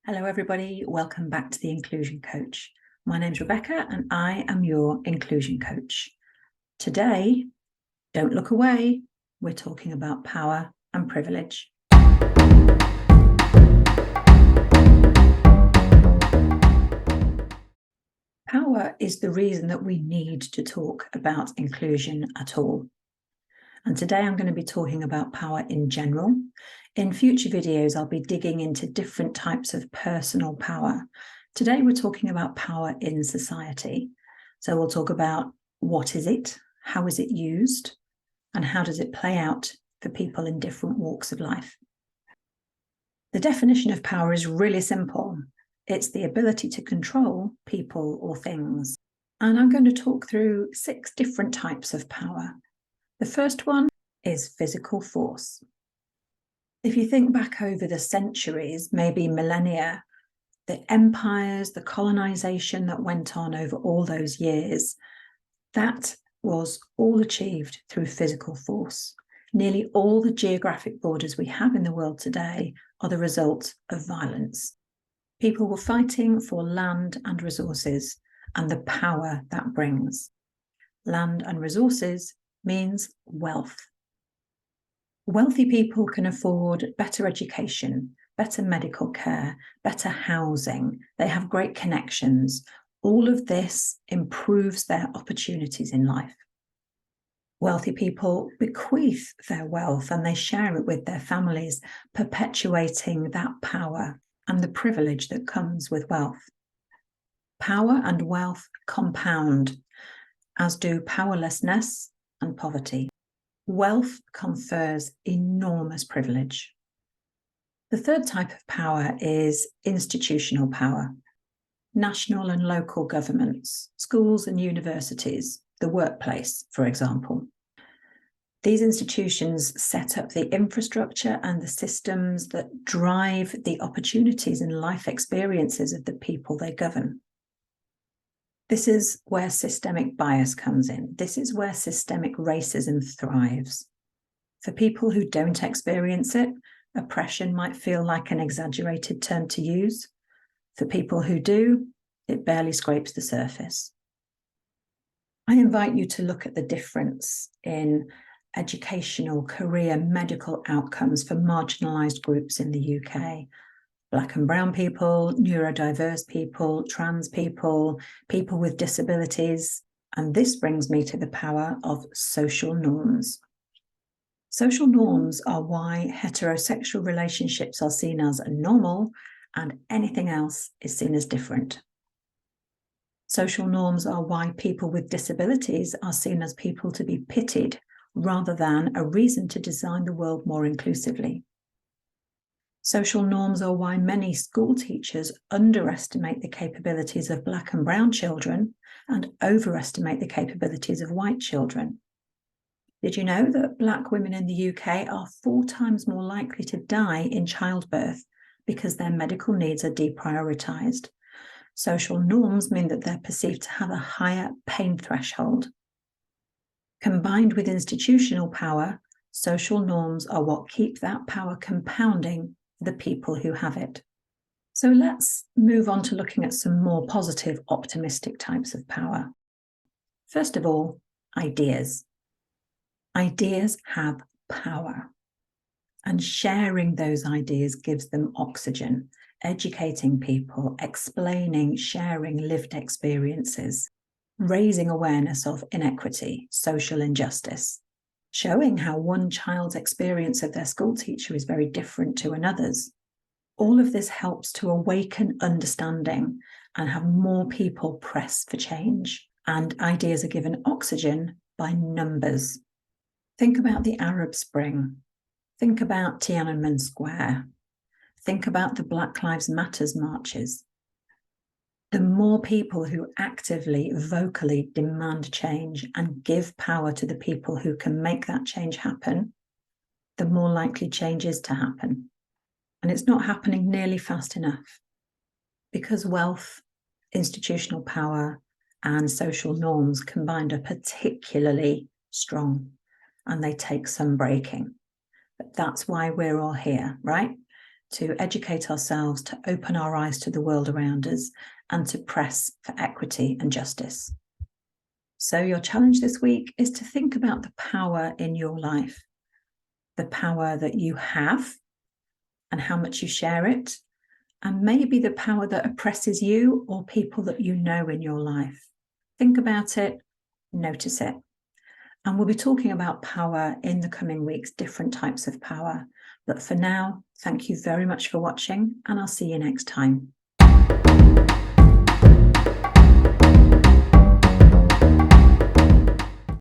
Hello, everybody. Welcome back to the Inclusion Coach. My name's Rebecca and I am your Inclusion Coach. Today, don't look away. We're talking about power and privilege. Power is the reason that we need to talk about inclusion at all. And today I'm going to be talking about power in general. In future videos, I'll be digging into different types of personal power. Today, we're talking about power in society. So we'll talk about what is it, how is it used, and how does it play out for people in different walks of life. The definition of power is really simple. It's the ability to control people or things. And I'm going to talk through 6 different types of power. The first one is physical force. If you think back over the centuries, maybe millennia, the empires, the colonization that went on over all those years, that was all achieved through physical force. Nearly all the geographic borders we have in the world today are the result of violence. People were fighting for land and resources and the power that brings. Land and resources means wealth. Wealthy people can afford better education, better medical care, better housing. They have great connections. All of this improves their opportunities in life. Wealthy people bequeath their wealth and they share it with their families, perpetuating that power and the privilege that comes with wealth. Power and wealth compound, as do powerlessness and poverty. Wealth confers enormous privilege. The third type of power is institutional power. National and local governments, schools and universities, the workplace, for example. These institutions set up the infrastructure and the systems that drive the opportunities and life experiences of the people they govern. This is where systemic bias comes in. This is where systemic racism thrives. For people who don't experience it, oppression might feel like an exaggerated term to use. For people who do, it barely scrapes the surface. I invite you to look at the difference in educational, career, medical outcomes for marginalised groups in the UK. Black and brown people, neurodiverse people, trans people, people with disabilities. And this brings me to the power of social norms. Social norms are why heterosexual relationships are seen as normal and anything else is seen as different. Social norms are why people with disabilities are seen as people to be pitied rather than a reason to design the world more inclusively. Social norms are why many school teachers underestimate the capabilities of Black and brown children and overestimate the capabilities of white children. Did you know that Black women in the UK are 4 times more likely to die in childbirth because their medical needs are deprioritised? Social norms mean that they're perceived to have a higher pain threshold. Combined with institutional power, social norms are what keep that power compounding for the people who have it. So let's move on to looking at some more positive, optimistic types of power. First of all, ideas. Ideas have power, and sharing those ideas gives them oxygen, educating people, explaining, sharing lived experiences, raising awareness of inequity, social injustice, showing how one child's experience of their school teacher is very different to another's. All of this helps to awaken understanding and have more people press for change. And ideas are given oxygen by numbers. Think about the Arab Spring. Think about Tiananmen Square. Think about the Black Lives Matter marches. The more people who actively, vocally demand change and give power to the people who can make that change happen, the more likely change is to happen. And it's not happening nearly fast enough because wealth, institutional power, and social norms combined are particularly strong and they take some breaking. But that's why we're all here, right? to educate ourselves, to open our eyes to the world around us, and to press for equity and justice. So your challenge this week is to think about the power in your life, the power that you have and how much you share it, and maybe the power that oppresses you or people that you know in your life. Think about it, notice it. And we'll be talking about power in the coming weeks, different types of power. But for now, thank you very much for watching, and I'll see you next time.